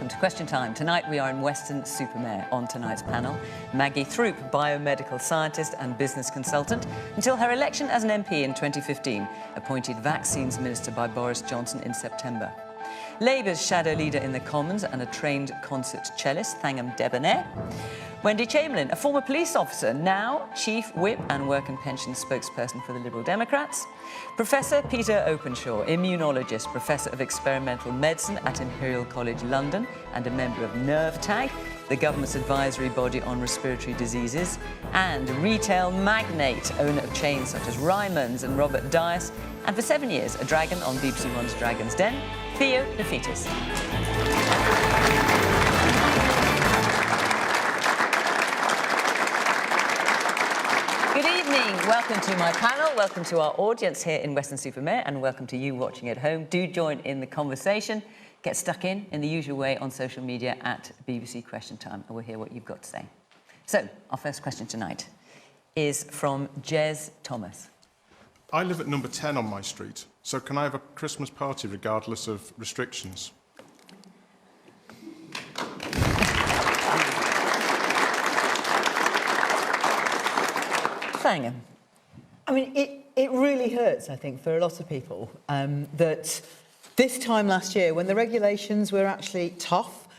welcome to Question Time. Tonight we are in Weston-super-Mare. On tonight's panel, Maggie Throop, biomedical scientist and business consultant, until her election as an MP in 2015, appointed Vaccines Minister by Boris Johnson in September. Labour's shadow leader in the Commons and a trained concert cellist, Thangam Debonair. Wendy Chamberlain, a former police officer, now Chief Whip and Work and Pension spokesperson for the Liberal Democrats. Professor Peter Openshaw, immunologist, Professor of Experimental Medicine at Imperial College London and a member of NerveTag, the government's advisory body on respiratory diseases, and retail magnate, owner of chains such as Ryman's and Robert Dias, and for 7 years a dragon on BBC One's Dragon's Den, Theo the Fetus. Good evening, welcome to my panel, welcome to our audience here in Weston-super-Mare, and welcome to you watching at home. Do join in the conversation, get stuck in the usual way on social media at BBC Question Time, and we'll hear what you've got to say. So, our first question tonight is from Jez Thomas. I live at number 10 on my street, so can I have a Christmas party regardless of restrictions? Thangam. I mean, it really hurts, I think, for a lot of people that this time last year, when the regulations were actually tough,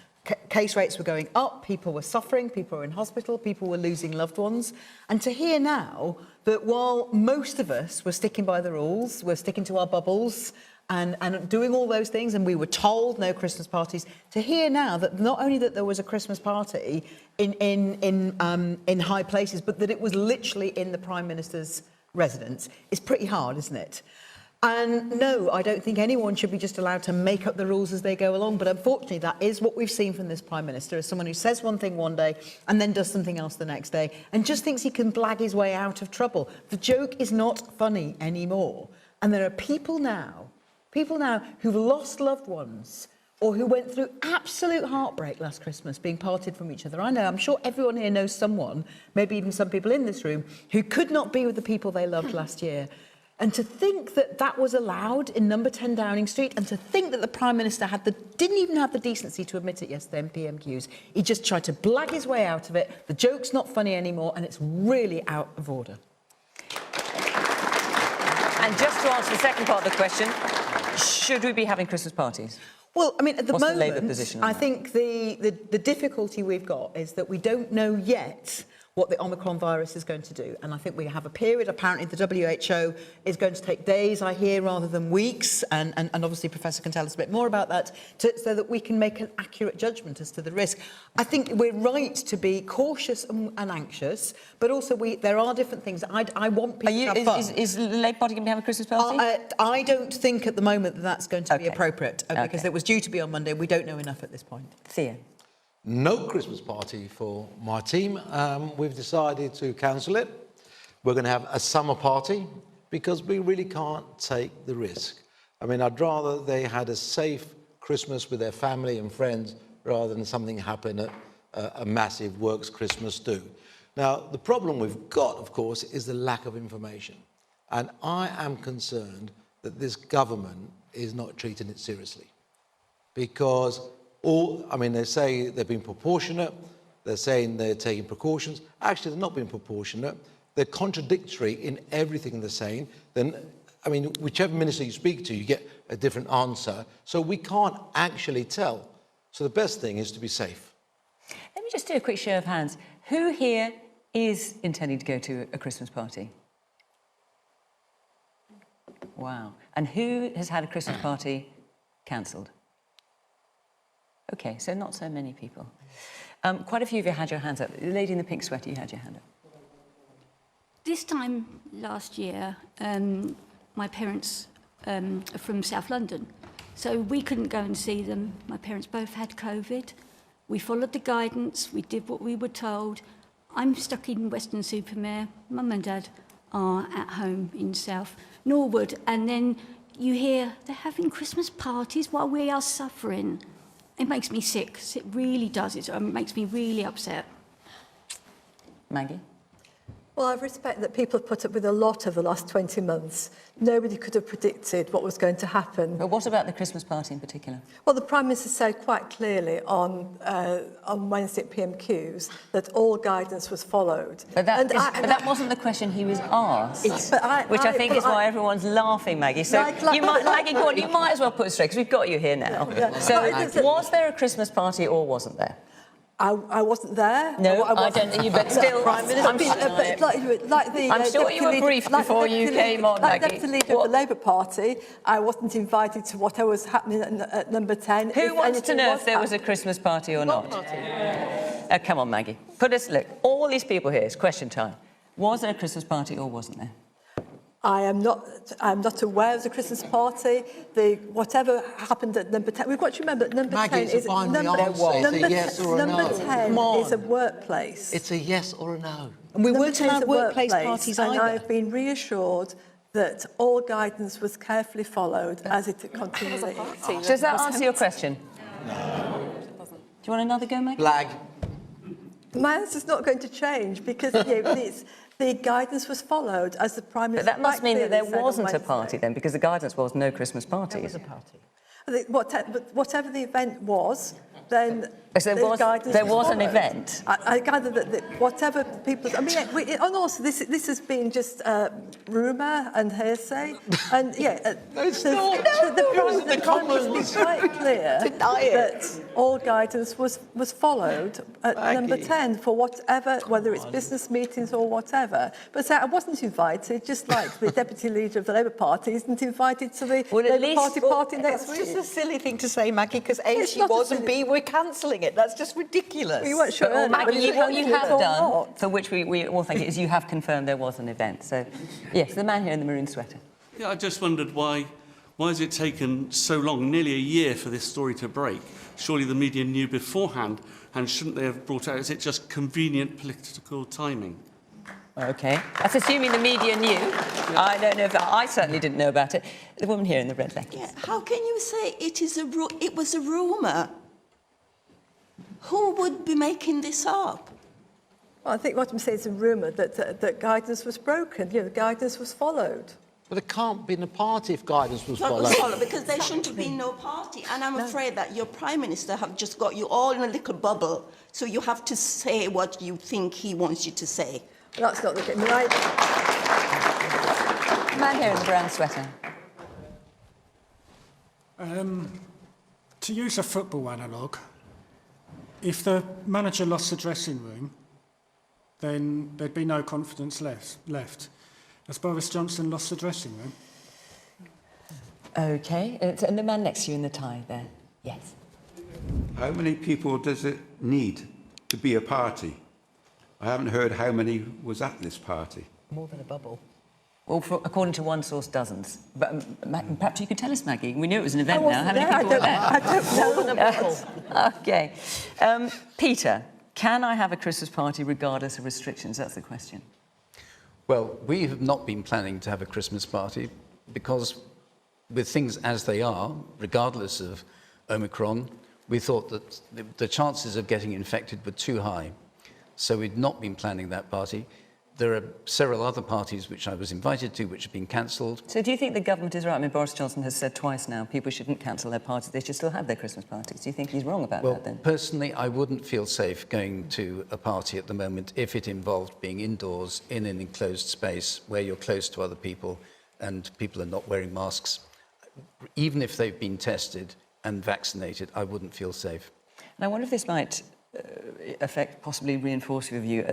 case rates were going up, people were suffering, people were in hospital, people were losing loved ones. And to hear now that while most of us were sticking by the rules, we're sticking to our bubbles and doing all those things, and we were told no Christmas parties, to hear now that not only that there was a Christmas party in high places, but that it was literally in the Prime Minister's residence is pretty hard, isn't it? And no, I don't think anyone should be just allowed to make up the rules as they go along. But unfortunately, that is what we've seen from this Prime Minister, as someone who says one thing one day and then does something else the next day and just thinks he can blag his way out of trouble. The joke is not funny anymore. And there are people now who've lost loved ones or who went through absolute heartbreak last Christmas being parted from each other. I'm sure everyone here knows someone, maybe even some people in this room, who could not be with the people they loved last year. And to think that that was allowed in number 10 Downing Street, and to think that the Prime Minister didn't even have the decency to admit it yesterday in PMQs. He just tried to blag his way out of it. The joke's not funny anymore, and it's really out of order. And just to answer the second part of the question, should we be having Christmas parties? Well, I mean, at the What's moment, the Labour position on I that? think the difficulty we've got is that we don't know yet what the Omicron virus is going to do. And I think we have a period, apparently the WHO is going to take days, I hear, rather than weeks, and obviously Professor can tell us a bit more about that, so that we can make an accurate judgment as to the risk. I think we're right to be cautious and anxious, but also there are different things. I want people to have fun. Is the Labour Party going to have a Christmas party? I don't think at the moment that that's going to be appropriate, because Okay. it was due to be on Monday. We don't know enough at this point. Theo. No Christmas party for my team. We've decided to cancel it. We're going to have a summer party because we really can't take the risk. I mean, I'd rather they had a safe Christmas with their family and friends rather than something happen at a massive works Christmas do. Now, the problem we've got, of course, is the lack of information. And I am concerned that this government is not treating it seriously. Because they say they've been proportionate, they're saying they're taking precautions. Actually, they're not being proportionate. They're contradictory in everything they're saying. Whichever minister you speak to, you get a different answer. So we can't actually tell. So the best thing is to be safe. Let me just do a quick show of hands. Who here is intending to go to a Christmas party? Wow. And who has had a Christmas party cancelled? OK, so not so many people. Quite a few of you had your hands up. The lady in the pink sweater, you had your hand up. This time last year, my parents are from South London, so we couldn't go and see them. My parents both had COVID. We followed the guidance, we did what we were told. I'm stuck in Weston-super-Mare. Mum and Dad are at home in South Norwood, and then you hear they're having Christmas parties while we are suffering. It makes me sick. It really does. It makes me really upset. Maggie? Well, I respect that people have put up with a lot over the last 20 months. Nobody could have predicted what was going to happen. But what about the Christmas party in particular? Well, the Prime Minister said quite clearly on Wednesday at PMQs that all guidance was followed. But that wasn't the question he was asked, which I think is why everyone's laughing, Maggie. So Maggie, go on, you might as well put it straight, because we've got you here now. Yeah. So was there a Christmas party or wasn't there? I wasn't there. No, I don't think you, but still, Prime Minister. I'm sure you were briefed before you came on, Maggie. Like Deputy Leader of the Labour Party, I wasn't invited to whatever was happening at number 10. Who wants to know if there was a Christmas party or not? Come on, Maggie. Look, all these people here, it's question time. Was there a Christmas party or wasn't there? I'm not aware of the Christmas party. Whatever happened at number 10, we've got to remember that number Maggie, 10 is number yes or a no. Number 10 is a workplace. It's a yes or a no. And we weren't 10 is allowed a workplace workplace, parties and either. I've been reassured that all guidance was carefully followed as it continually is. Does that answer your question? No. Do you want another go, Maggie? Blag. My answer's not going to change because the guidance was followed as the Prime Minister. But that must mean that there quite clearly wasn't said a on party then, because the guidance was no Christmas parties. There was a party. Wednesday. But whatever the event was, then So there was an event. I gather that whatever people... I mean, and also this has been just rumour and hearsay. And No, it's not. the Prime Minister has been quite clear that all guidance was followed at number 10 for whatever, whether it's business meetings or whatever. But I wasn't invited, just like the Deputy Leader of the Labour Party isn't invited to the Labour Party next week. It's just a silly thing to say, Maggie, because A, It's she not a was, and silly- B, we're cancelling it. That's just ridiculous. We weren't sure. Well, Maggie, what you have done, not. for which we all think, is you have confirmed there was an event. So, yes, the man here in the maroon sweater. Yeah, I just wondered why has it taken so long, nearly a year, for this story to break? Surely the media knew beforehand, and shouldn't they have brought out? Is it just convenient political timing? OK. That's assuming the media knew. I don't know if... I certainly didn't know about it. The woman here in the red necklace. Yeah, how can you say it was a rumour? Who would be making this up? Well, I think what I'm saying is a rumour that guidance was broken. The guidance was followed. But there can't be a party if guidance was That was followed. followed because there shouldn't have been no party. And I'm afraid that your Prime Minister have just got you all in a little bubble. So you have to say what you think he wants you to say. Well, that's not the case. The man here in the brown sweater. To use a football analogue, if the manager lost the dressing room, then there'd be no confidence left. Has Boris Johnson lost the dressing room? OK. And the man next to you in the tie there. Yes. How many people does it need to be a party? I haven't heard how many was at this party. More than a bubble. Well, according to one source, dozens. But perhaps you could tell us, Maggie. We knew it was an event now. How many people were there? I don't know. OK. Peter, can I have a Christmas party regardless of restrictions? That's the question. Well, we have not been planning to have a Christmas party because with things as they are, regardless of Omicron, we thought that the chances of getting infected were too high. So we'd not been planning that party. There are several other parties which I was invited to which have been cancelled. So do you think the government is right? I mean, Boris Johnson has said twice now people shouldn't cancel their parties, they should still have their Christmas parties. Do you think he's wrong about that then? Personally, I wouldn't feel safe going to a party at the moment if it involved being indoors in an enclosed space where you're close to other people and people are not wearing masks. Even if they've been tested and vaccinated, I wouldn't feel safe. And I wonder if this might possibly reinforce your view.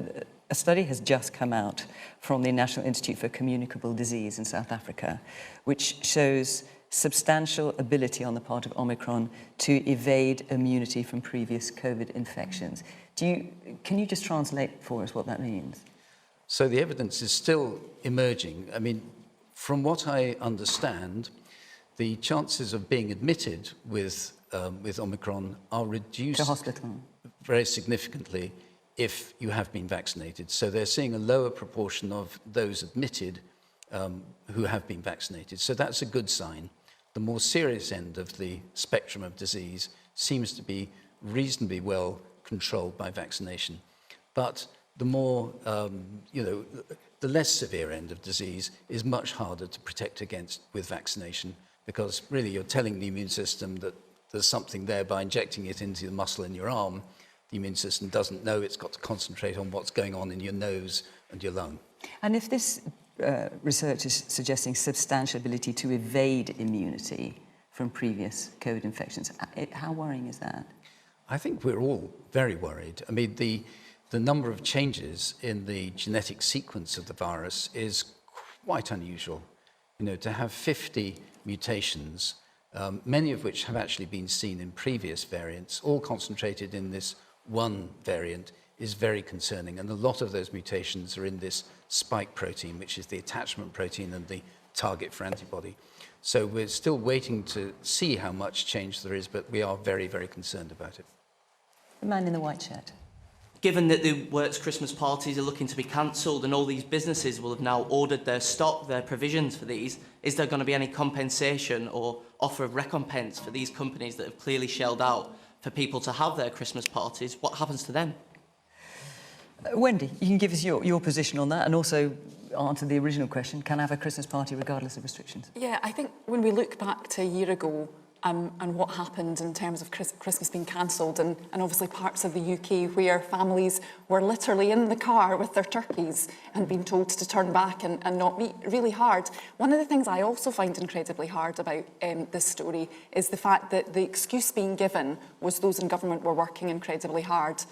A study has just come out from the National Institute for Communicable Disease in South Africa, which shows substantial ability on the part of Omicron to evade immunity from previous COVID infections. Can you just translate for us what that means? So the evidence is still emerging. I mean, from what I understand, the chances of being admitted with Omicron are reduced to hospital very significantly if you have been vaccinated. So they're seeing a lower proportion of those admitted who have been vaccinated. So that's a good sign. The more serious end of the spectrum of disease seems to be reasonably well controlled by vaccination. But the more, the less severe end of disease is much harder to protect against with vaccination, because really you're telling the immune system that there's something there by injecting it into the muscle in your arm. The immune system doesn't know, it's got to concentrate on what's going on in your nose and your lung. And if this research is suggesting substantial ability to evade immunity from previous COVID infections, how worrying is that? I think we're all very worried. I mean, the number of changes in the genetic sequence of the virus is quite unusual. To have 50 mutations, many of which have actually been seen in previous variants, all concentrated in this one variant, is very concerning. And a lot of those mutations are in this spike protein, which is the attachment protein and the target for antibody. So we're still waiting to see how much change there is, but we are very, very concerned about it. The man in the white shirt. Given that the Works Christmas parties are looking to be cancelled and all these businesses will have now ordered their stock, their provisions for these, is there going to be any compensation or offer of recompense for these companies that have clearly shelled out for people to have their Christmas parties? What happens to them? Wendy, you can give us your position on that and also answer the original question, can I have a Christmas party regardless of restrictions? Yeah, I think when we look back to a year ago and what happened in terms of Christmas being cancelled and obviously parts of the UK where families were literally in the car with their turkeys and being told to turn back and not meet, really hard. One of the things I also find incredibly hard about this story is the fact that the excuse being given was those in government were working incredibly hard.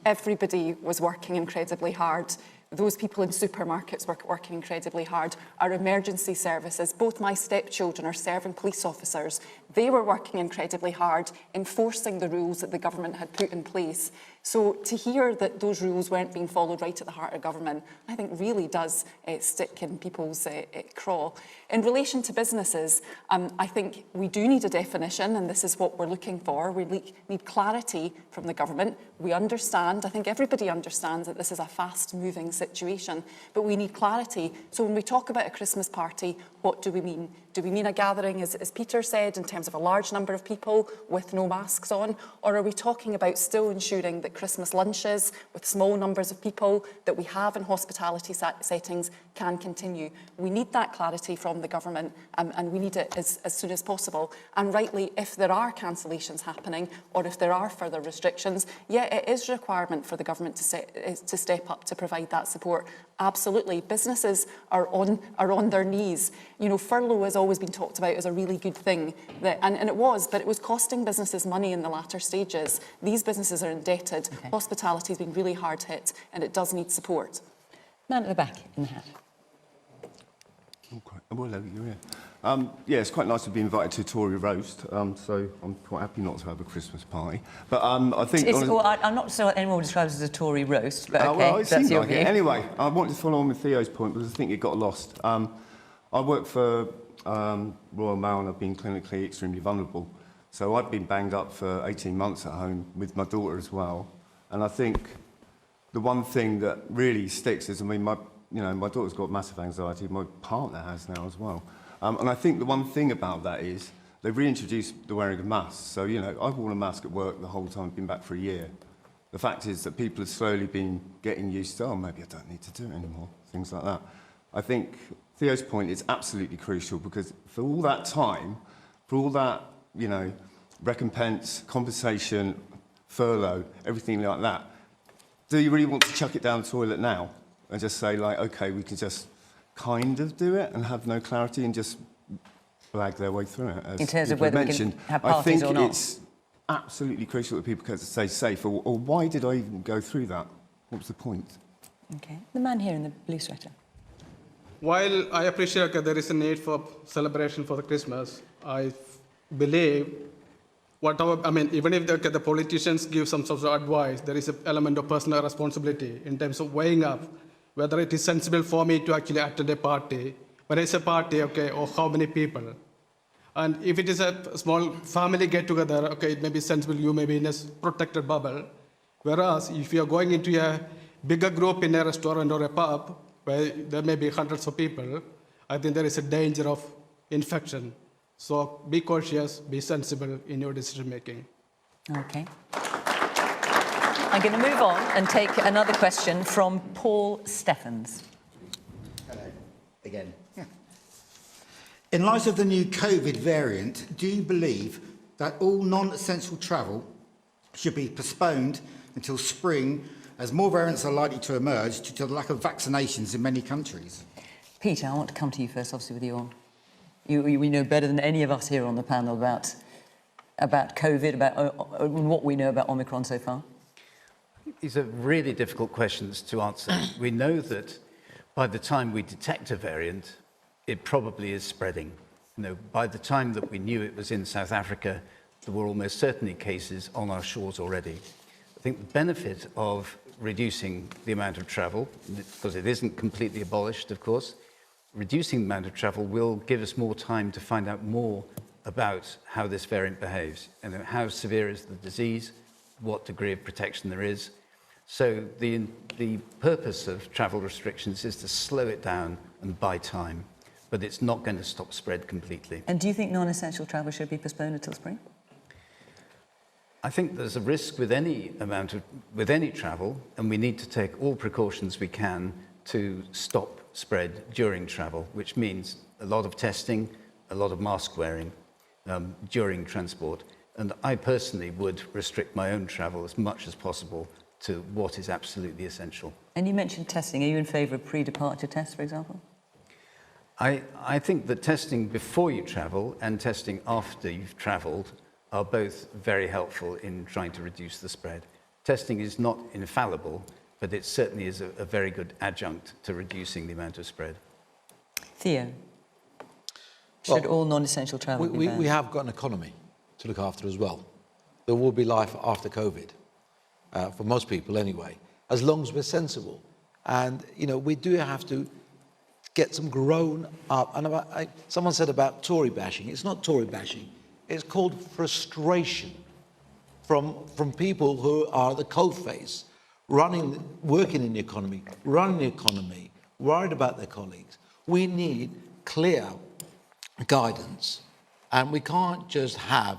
Everybody was working incredibly hard. Those people in supermarkets were working incredibly hard. Our emergency services, both my stepchildren are serving police officers. They were working incredibly hard, enforcing the rules that the government had put in place. So to hear that those rules weren't being followed right at the heart of government, I think really does stick in people's craw. In relation to businesses, I think we do need a definition, and this is what we're looking for. We need clarity from the government. We understand, I think everybody understands that this is a fast-moving situation, but we need clarity. So when we talk about a Christmas party, what do we mean? Do we mean a gathering, as Peter said, in terms of a large number of people with no masks on? Or are we talking about still ensuring that Christmas lunches with small numbers of people that we have in hospitality settings can continue? We need that clarity from the government and we need it as soon as possible. And rightly, if there are cancellations happening or if there are further restrictions, yeah, it is a requirement for the government to step up to provide that support. Absolutely. Businesses are on their knees. Furlough has always been talked about as a really good thing, and it was, but it was costing businesses money in the latter stages. These businesses are indebted. Okay. Hospitality has been really hard hit, and it does need support. Man at the back in the hat. Hello, you're here. Yeah, it's quite nice to be invited to a Tory roast, so I'm quite happy not to have a Christmas party. But I think... I'm not sure anyone would describe it as a Tory roast, but okay, well, it that's your like view. It. Anyway, I wanted to follow on with Theo's point because I think it got lost. I work for Royal Mail and I've been clinically extremely vulnerable. So I've been banged up for 18 months at home with my daughter as well. And I think the one thing that really sticks is, my daughter's got massive anxiety. My partner has now as well. And I think the one thing about that is they've reintroduced the wearing of masks. So, I've worn a mask at work the whole time I've been back for a year. The fact is that people have slowly been getting used to, maybe I don't need to do it anymore, things like that. I think Theo's point is absolutely crucial because for all that time, for all that, recompense, compensation, furlough, everything like that, do you really want to chuck it down the toilet now and just say, OK, we can just kind of do it and have no clarity and just blag their way through it? As in terms of whether we can have parties or not? I think it's absolutely crucial that people can stay safe. Or why did I even go through that? What was the point? OK. The man here in the blue sweater. While I appreciate that there is a need for celebration for the Christmas, I believe even if the politicians give some sort of advice, there is an element of personal responsibility in terms of weighing up whether it is sensible for me to actually attend a party, when it's a party, or how many people. And if it is a small family get-together, it may be sensible, you may be in a protected bubble. Whereas if you are going into a bigger group in a restaurant or a pub, where there may be hundreds of people, I think there is a danger of infection. So be cautious, be sensible in your decision making. Okay. I'm going to move on and take another question from Paul Stephens. Hello, again. In light of the new COVID variant, do you believe that all non-essential travel should be postponed until spring, as more variants are likely to emerge due to the lack of vaccinations in many countries? Peter, I want to come to you first, obviously, with we know better than any of us here on the panel about COVID, about what we know about Omicron so far. These are really difficult questions to answer. We know that by the time we detect a variant, it probably is spreading. You know, by the time that we knew it was in South Africa, there were almost certainly cases on our shores already. I think the benefit of reducing the amount of travel, because it isn't completely abolished, of course, reducing the amount of travel will give us more time to find out more about how this variant behaves and how severe is the disease, what degree of protection there is. So the purpose of travel restrictions is to slow it down and buy time, but it's not going to stop spread completely. And do you think non-essential travel should be postponed until spring? I think there's a risk with any travel, and we need to take all precautions we can to stop spread during travel, which means a lot of testing, a lot of mask wearing during transport. And I personally would restrict my own travel as much as possible to what is absolutely essential. And you mentioned testing. Are you in favour of pre-departure tests, for example? I think that testing before you travel and testing after you've travelled are both very helpful in trying to reduce the spread. Testing is not infallible, but it certainly is a very good adjunct to reducing the amount of spread. Theo, should all non-essential travel be banned? We have got an economy to look after as well. There will be life after COVID, for most people anyway, as long as we're sensible. And, you know, we do have to get some grown up. And someone said about Tory bashing. It's not Tory bashing. It's called frustration from people who are the coalface, working in the economy, running the economy, worried about their colleagues. We need clear guidance, and we can't just have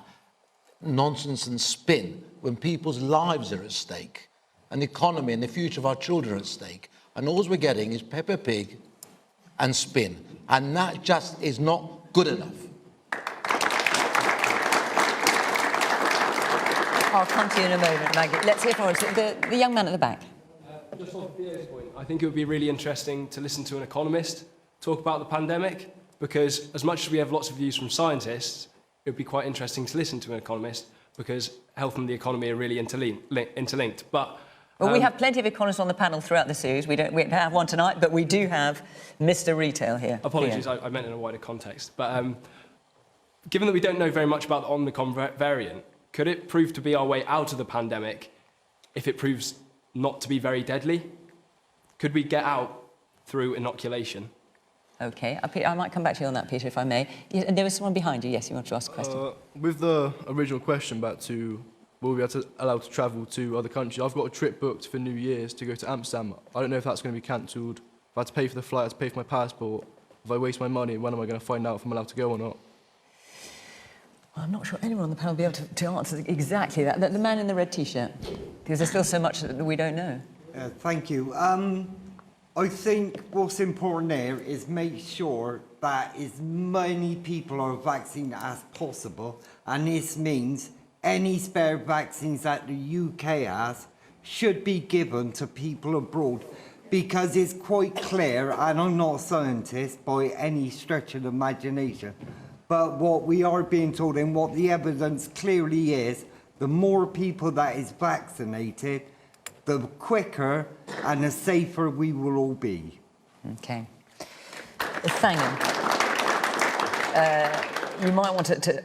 nonsense and spin when people's lives are at stake and the economy and the future of our children are at stake. And all we're getting is Peppa Pig and spin, and that just is not good enough. I'll come to you in a moment, Maggie. Let's hear from the young man at the back. Just on Theo's point, I think it would be really interesting to listen to an economist talk about the pandemic, because as much as we have lots of views from scientists, it would be quite interesting to listen to an economist, because health and the economy are really interlinked. But well, we have plenty of economists on the panel throughout the series. We don't have one tonight, but we do have Mr. Retail here. Apologies, I meant in a wider context. But given that we don't know very much about the Omicron variant, could it prove to be our way out of the pandemic if it proves not to be very deadly? Could we get out through inoculation? OK, I might come back to you on that, Peter, if I may. And there was someone behind you. Yes, you want to ask a question? With the original question back to will we be allowed to travel to other countries, I've got a trip booked for New Year's to go to Amsterdam. I don't know if that's going to be cancelled. If I had to pay for the flight, I had to pay for my passport. If I waste my money, when am I going to find out if I'm allowed to go or not? Well, I'm not sure anyone on the panel will be able to answer exactly that. The man in the red T-shirt, because there's still so much that we don't know. Thank you. I think what's important there is make sure that as many people are vaccinated as possible, and this means any spare vaccines that the UK has should be given to people abroad, because it's quite clear, and I'm not a scientist by any stretch of the imagination, but what we are being told and what the evidence clearly is, the more people that is vaccinated, the quicker and the safer we will all be. OK. Thank you. You might want to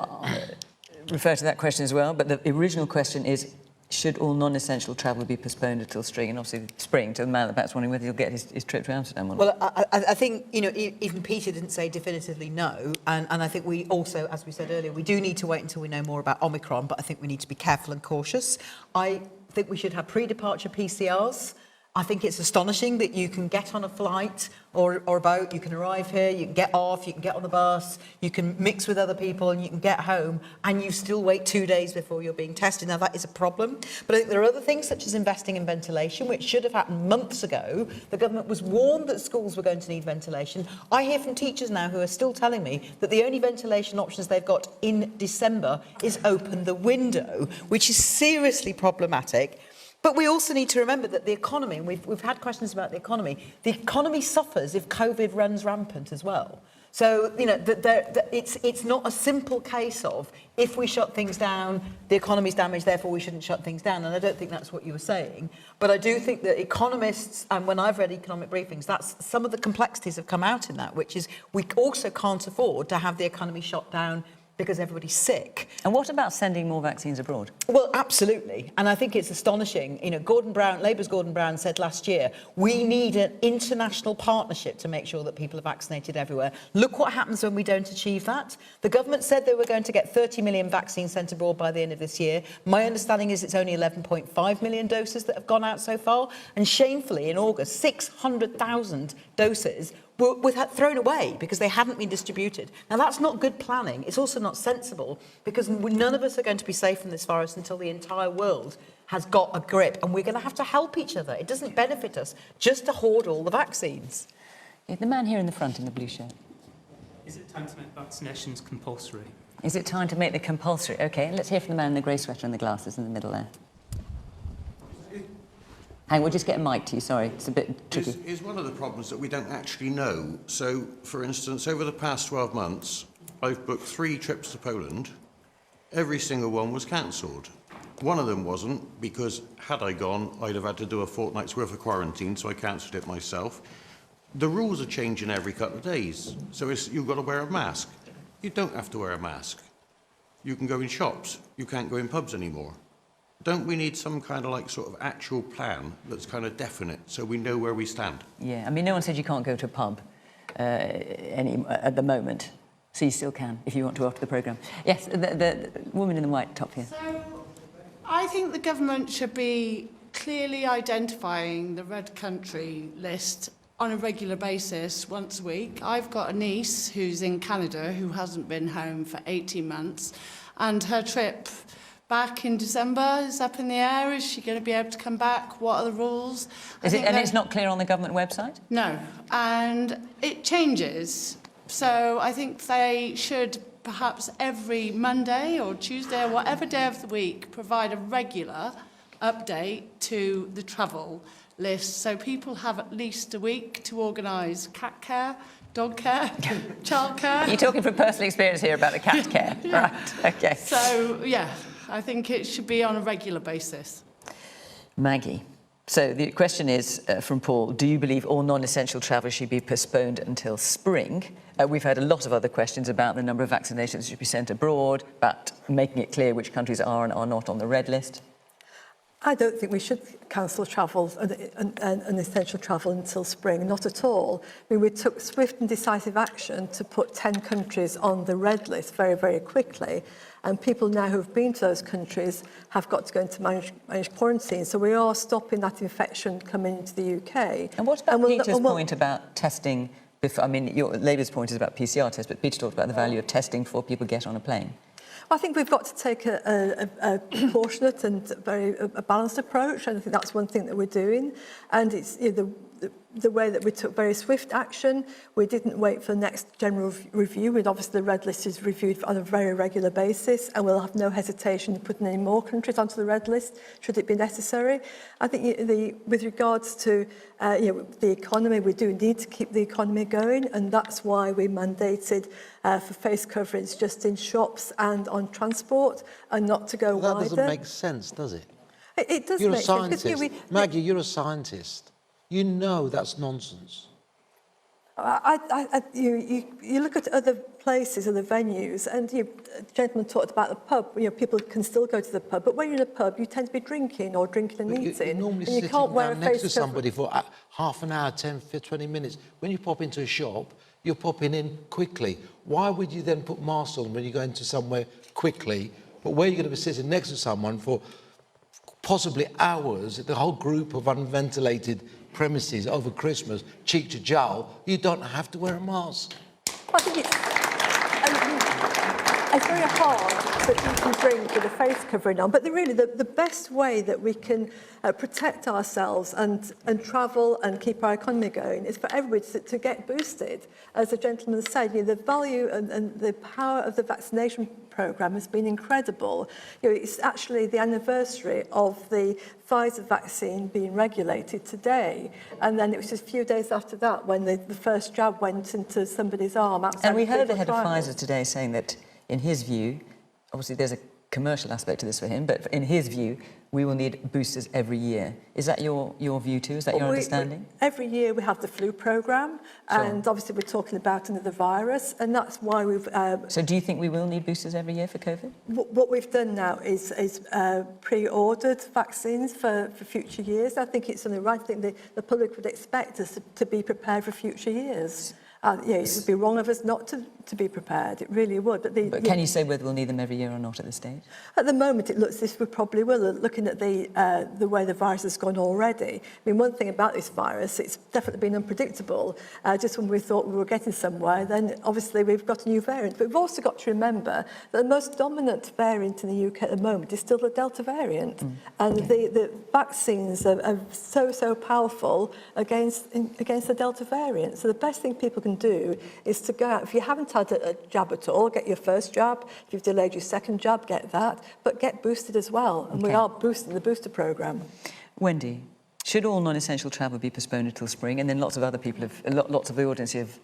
refer to that question as well, but the original question is, should all non-essential travel be postponed until spring? And obviously spring, to the man at the back's wondering whether he'll get his trip to Amsterdam or not. Well, I think, you know, even Peter didn't say definitively no, and I think we also, as we said earlier, we do need to wait until we know more about Omicron, but I think we need to be careful and cautious. I think we should have pre-departure PCRs. I think it's astonishing that you can get on a flight or a boat, you can arrive here, you can get off, you can get on the bus, you can mix with other people and you can get home and you still wait 2 days before you're being tested. Now that is a problem. But I think there are other things such as investing in ventilation, which should have happened months ago. The government was warned that schools were going to need ventilation. I hear from teachers now who are still telling me that the only ventilation options they've got in December is open the window, which is seriously problematic. But we also need to remember that the economy, and we've had questions about the economy suffers if COVID runs rampant as well. So, you know, it's not a simple case of if we shut things down, the economy's damaged, therefore we shouldn't shut things down. And I don't think that's what you were saying. But I do think that economists, and when I've read economic briefings, that's some of the complexities have come out in that, which is we also can't afford to have the economy shut down because everybody's sick. And what about sending more vaccines abroad? Well, absolutely. And I think it's astonishing. You know, Labour's Gordon Brown said last year, we need an international partnership to make sure that people are vaccinated everywhere. Look what happens when we don't achieve that. The government said they were going to get 30 million vaccines sent abroad by the end of this year. My understanding is it's only 11.5 million doses that have gone out so far. And shamefully, in August, 600,000 doses were thrown away because they hadn't been distributed. Now, that's not good planning. It's also not sensible because none of us are going to be safe from this virus until the entire world has got a grip, and we're going to have to help each other. It doesn't benefit us just to hoard all the vaccines. Yeah, the man here in the front in the blue shirt. Is it time to make vaccinations compulsory? Is it time to make them compulsory? OK, let's hear from the man in the grey sweater and the glasses in the middle there. Hang on, we'll just get a mic to you, sorry, it's a bit tricky. Is one of the problems that we don't actually know. So, for instance, over the past 12 months, I've booked 3 trips to Poland. Every single one was cancelled. One of them wasn't, because had I gone, I'd have had to do a fortnight's worth of quarantine, so I cancelled it myself. The rules are changing every couple of days, so you've got to wear a mask. You don't have to wear a mask. You can go in shops. You can't go in pubs anymore. Don't we need some kind of sort of actual plan that's kind of definite so we know where we stand? Yeah, I mean, no one said you can't go to a pub at the moment, so you still can if you want to after the programme. Yes, the woman in the white top here. So, I think the government should be clearly identifying the red country list on a regular basis, once a week. I've got a niece who's in Canada who hasn't been home for 18 months, and her trip back in December is up in the air. Is she going to be able to come back? What are the rules? And it's not clear on the government website? No, and it changes. So I think they should perhaps every Monday or Tuesday or whatever day of the week provide a regular update to the travel list so people have at least a week to organise cat care, dog care, childcare. You're talking from personal experience here about the cat care. Yeah. Right, OK. So, yeah, I think it should be on a regular basis. Maggie. So the question is from Paul, do you believe all non-essential travel should be postponed until spring? We've had a lot of other questions about the number of vaccinations that should be sent abroad, about making it clear which countries are and are not on the red list. I don't think we should cancel travel and essential travel until spring, not at all. I mean, we took swift and decisive action to put 10 countries on the red list very, very quickly. And people now who've been to those countries have got to go into managed quarantine. So we are stopping that infection coming into the UK. And what about Peter's point about testing? I mean, Labour's point is about PCR tests, but Peter talked about the value of testing before people get on a plane. I think we've got to take a proportionate and a balanced approach, and I think that's one thing that we're doing. And it's the way that we took very swift action. We didn't wait for the next general review, and obviously the red list is reviewed on a very regular basis, and we'll have no hesitation in putting any more countries onto the red list should it be necessary. I think with regards to the economy, we do need to keep the economy going, and that's why we mandated for face coverings just in shops and on transport, and not to go wider. That doesn't make sense, does it? It does You're make a scientist. sense. Maggie, you're a scientist. You know that's nonsense. You look at other places, other venues, and the gentleman talked about the pub. People can still go to the pub, but when you're in a pub, you tend to be drinking or drinking and eating. You're normally and you sitting can't wear down a next face to somebody for half an hour, 10, 20 minutes. When you pop into a shop, you're popping in quickly. Why would you then put masks on when you go into somewhere quickly, but where you're going to be sitting next to someone for possibly hours, the whole group of unventilated premises over Christmas, cheek to jowl, you don't have to wear a mask. I think it's very hard that you can drink with a face covering on, but the best way that we can protect ourselves and travel and keep our economy going is for everybody to get boosted. As the gentleman said, the value and the power of the vaccination programme has been incredible. It's actually the anniversary of the Pfizer vaccine being regulated today, and then it was just a few days after that when the first jab went into somebody's arm outside. And we heard the head of trials. Pfizer today saying that, in his view, obviously there's a commercial aspect to this for him, but in his view, we will need boosters every year. Is that your view too? Is that your understanding? Every year we have the flu programme, and obviously we're talking about another virus, and that's why we've... So do you think we will need boosters every year for COVID? What we've done now is pre-ordered vaccines for future years. I think it's something right. I think the public would expect us to be prepared for future years. It would be wrong of us not to be prepared. It really would. But can you say whether we'll need them every year or not at this stage? At the moment, it looks as if we probably will. Looking at the way the virus has gone already. I mean, one thing about this virus, it's definitely been unpredictable. Just when we thought we were getting somewhere, then obviously we've got a new variant. But we've also got to remember that the most dominant variant in the UK at the moment is still the Delta variant. And the vaccines are so powerful against the Delta variant. So the best thing people can do is to go out. If you haven't had a jab at all, get your first jab. If you've delayed your second jab, get that. But get boosted as well. And we are boosting the booster programme. Wendy, should all non-essential travel be postponed until spring? And then lots of other people, lots of the audience have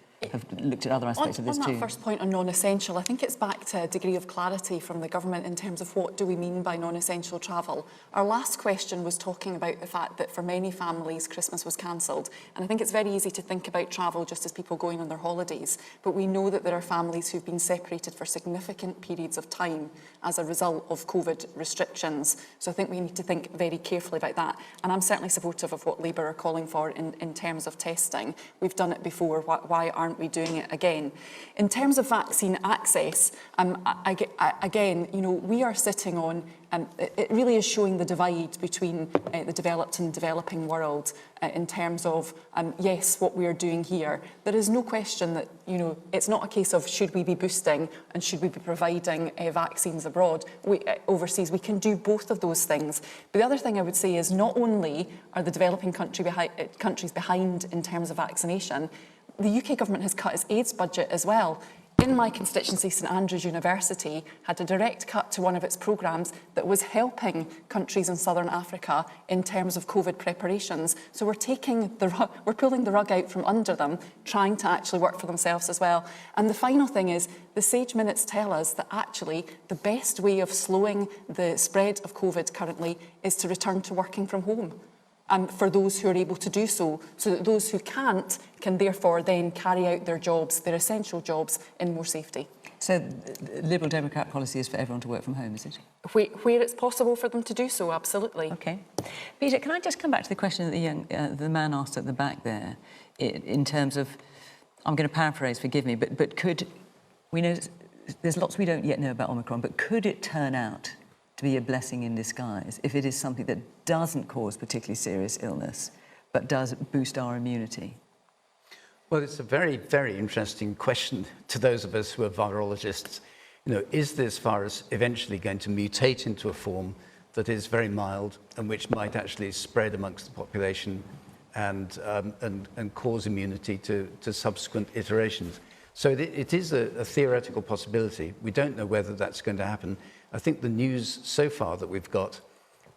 looked at other aspects of this too. On that first point on non-essential, I think it's back to a degree of clarity from the government in terms of what do we mean by non-essential travel. Our last question was talking about the fact that for many families Christmas was cancelled, and I think it's very easy to think about travel just as people going on their holidays, but we know that there are families who've been separated for significant periods of time as a result of COVID restrictions. So I think we need to think very carefully about that, and I'm certainly supportive of what Labour are calling for in terms of testing. We've done it before, why aren't we doing it again? In terms of vaccine access, again, we are sitting on, it really is showing the divide between the developed and developing world in terms of, yes, what we are doing here. There is no question that, it's not a case of should we be boosting and should we be providing vaccines abroad, overseas. We can do both of those things. But the other thing I would say is not only are the developing countries behind in terms of vaccination, the UK government has cut its AIDS budget as well. In my constituency, St Andrews University had a direct cut to one of its programmes that was helping countries in southern Africa in terms of COVID preparations. So we're pulling the rug out from under them, trying to actually work for themselves as well. And the final thing is, the SAGE minutes tell us that actually the best way of slowing the spread of COVID currently is to return to working from home. For those who are able to do so that those who can't can therefore then carry out their jobs, their essential jobs, in more safety. So the Liberal Democrat policy is for everyone to work from home, is it? Where it's possible for them to do so, absolutely. OK. Peter, can I just come back to the question that the man asked at the back there, in terms of, I'm going to paraphrase, forgive me, but could, we know, there's lots we don't yet know about Omicron, but could it turn out to be a blessing in disguise if it is something that doesn't cause particularly serious illness, but does boost our immunity? Well, it's a very, very interesting question to those of us who are virologists. Is this virus eventually going to mutate into a form that is very mild and which might actually spread amongst the population and cause immunity to subsequent iterations? So it is a theoretical possibility. We don't know whether that's going to happen. I think the news so far that we've got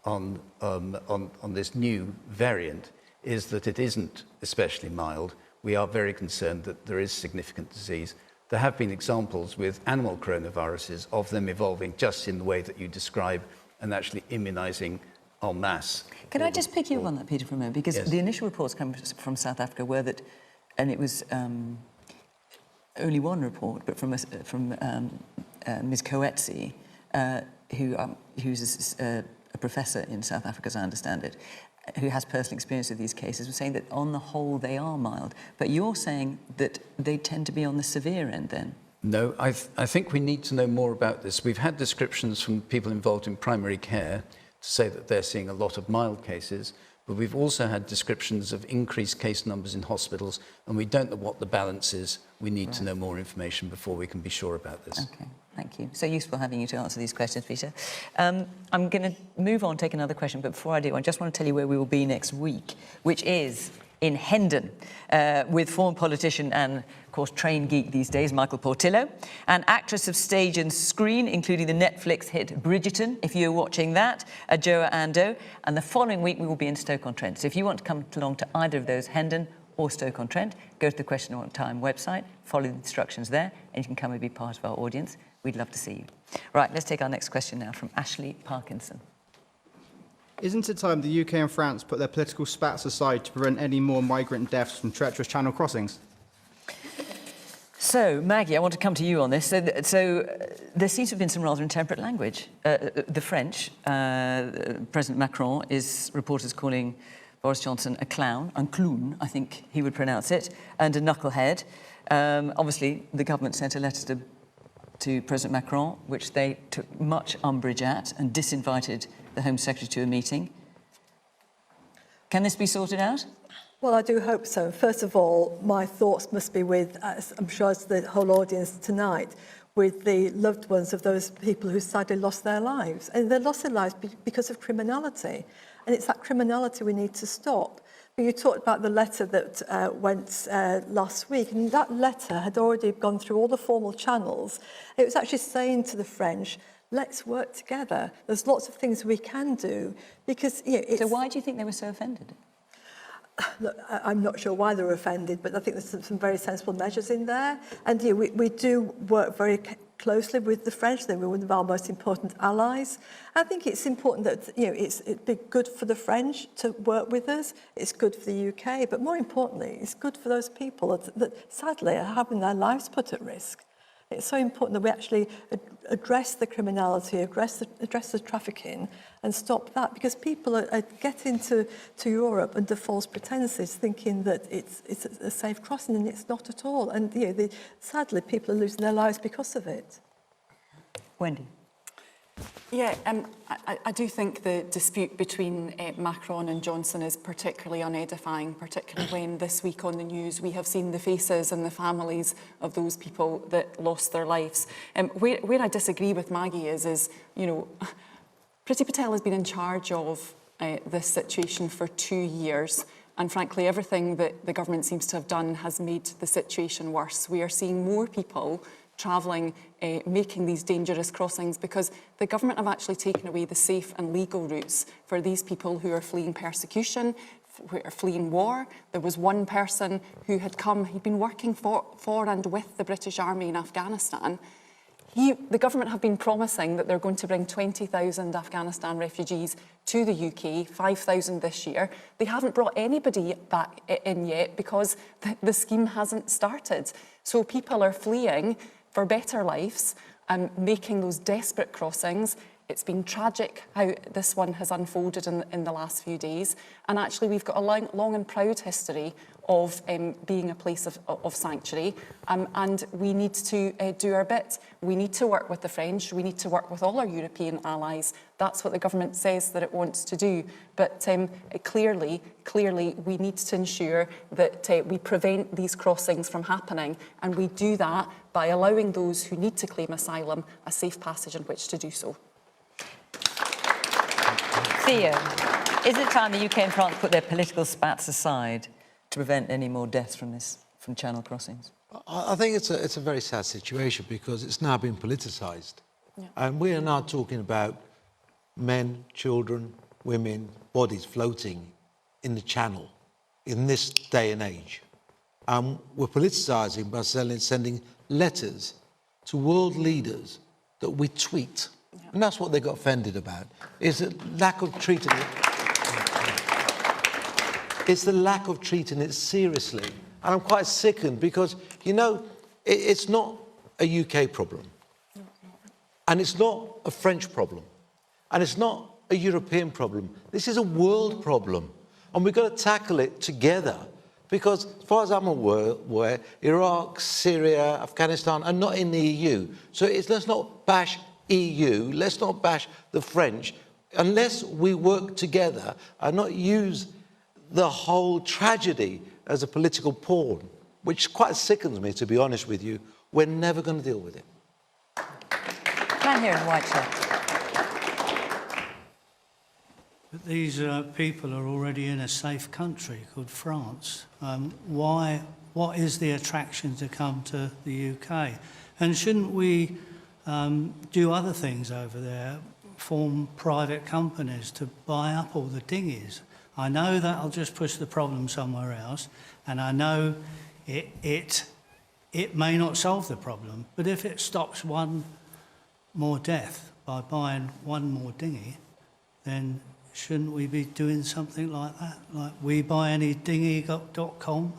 on this new variant is that it isn't especially mild. We are very concerned that there is significant disease. There have been examples with animal coronaviruses of them evolving just in the way that you describe and actually immunising en masse. Can I just pick you up on that, Peter, for a moment? Because the initial reports coming from South Africa were that, and it was only one report, but from Ms. Coetzee, who's a professor in South Africa, as I understand it, who has personal experience with these cases, was saying that on the whole they are mild. But you're saying that they tend to be on the severe end then? No, I think we need to know more about this. We've had descriptions from people involved in primary care to say that they're seeing a lot of mild cases, but we've also had descriptions of increased case numbers in hospitals, and we don't know what the balance is. We need to know more information before we can be sure about this. Okay, thank you. So useful having you to answer these questions, Peter. I'm going to move on, take another question, but before I do, I just want to tell you where we will be next week, which is in Hendon, with former politician and, of course, train geek these days, Michael Portillo, and actress of stage and screen, including the Netflix hit Bridgerton, if you're watching that, Adjoa Ando. And the following week, we will be in Stoke-on-Trent. So if you want to come along to either of those, Hendon or Stoke-on-Trent, go to the Question of Time website, follow the instructions there, and you can come and be part of our audience. We'd love to see you. Right, let's take our next question now from Ashley Parkinson. Isn't it time the UK and France put their political spats aside to prevent any more migrant deaths from treacherous channel crossings? So, Maggie, I want to come to you on this. So there seems to have been some rather intemperate language. The French, President Macron, is reporters calling Boris Johnson a clown, un clown, I think he would pronounce it, and a knucklehead. Obviously, the government sent a letter to President Macron, which they took much umbrage at and disinvited the Home Secretary to a meeting. Can this be sorted out? Well, I do hope so. First of all, my thoughts must be with, I'm sure as the whole audience tonight, with the loved ones of those people who sadly lost their lives. And they lost their lives because of criminality. And it's that criminality we need to stop. But you talked about the letter that went last week, and that letter had already gone through all the formal channels. It was actually saying to the French, let's work together. There's lots of things we can do because, you know, it's... So why do you think they were so offended? Look, I'm not sure why they were offended, but I think there's some very sensible measures in there. And you know, we do work very closely with the French. They're one of our most important allies. I think it's important that, you know, it'd be good for the French to work with us. It's good for the UK, but more importantly, it's good for those people that sadly are having their lives put at risk. It's so important that we actually address the criminality, address the trafficking and stop that, because people are getting to Europe under false pretenses, thinking that it's a safe crossing, and it's not at all. And you know, sadly, people are losing their lives because of it. Wendy? Yeah, I do think the dispute between Macron and Johnson is particularly unedifying, particularly when this week on the news we have seen the faces and the families of those people that lost their lives. Where I disagree with Maggie is, you know, Priti Patel has been in charge of this situation for 2 years. And frankly, everything that the government seems to have done has made the situation worse. We are seeing more people travelling, making these dangerous crossings because the government have actually taken away the safe and legal routes for these people who are fleeing persecution, who are fleeing war. There was one person who had come, he'd been working for and with the British Army in Afghanistan. The government have been promising that they're going to bring 20,000 Afghanistan refugees to the UK, 5,000 this year. They haven't brought anybody back in yet because the scheme hasn't started. So people are fleeing for better lives and making those desperate crossings. It's been tragic how this one has unfolded in the last few days. And actually, we've got a long and proud history of being a place of sanctuary. And we need to do our bit. We need to work with the French. We need to work with all our European allies. That's what the government says that it wants to do. But clearly, we need to ensure that we prevent these crossings from happening. And we do that by allowing those who need to claim asylum a safe passage in which to do so. Theo, is it time the UK and France put their political spats aside to prevent any more deaths from channel crossings? I think it's a very sad situation because it's now been politicised. Yeah. And we are now talking about men, children, women, bodies floating in the channel in this day and age. We're politicising by sending letters to world leaders that we tweet. Yeah. And that's what they got offended about, is the lack of treating it. It's the lack of treating it seriously. And I'm quite sickened because, you know, it's not a UK problem. And it's not a French problem. And it's not a European problem. This is a world problem. And we've got to tackle it together. Because as far as I'm aware, Iraq, Syria, Afghanistan are not in the EU. So let's not bash EU, let's not bash the French. unless we work together and not use the whole tragedy as a political pawn, which quite sickens me, to be honest with you, we're never going to deal with it. Man here in the white shirt. But these people are already in a safe country called France. What is the attraction to come to the UK? And shouldn't we do other things over there, form private companies to buy up all the dinghies? I know that'll just push the problem somewhere else, and I know it may not solve the problem, but if it stops one more death by buying one more dinghy, then shouldn't we be doing something like that? Like WeBuyAnyDinghy.com?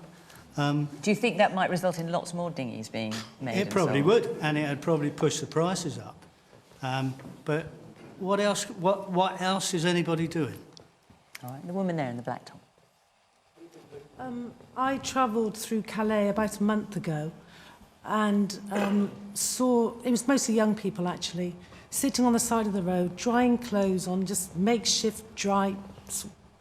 Do you think that might result in lots more dinghies being made? It probably would, and it would probably push the prices up. But what else? What else is anybody doing? All right, the woman there in the black top. I travelled through Calais about a month ago and saw, it was mostly young people actually, sitting on the side of the road, drying clothes on just makeshift dry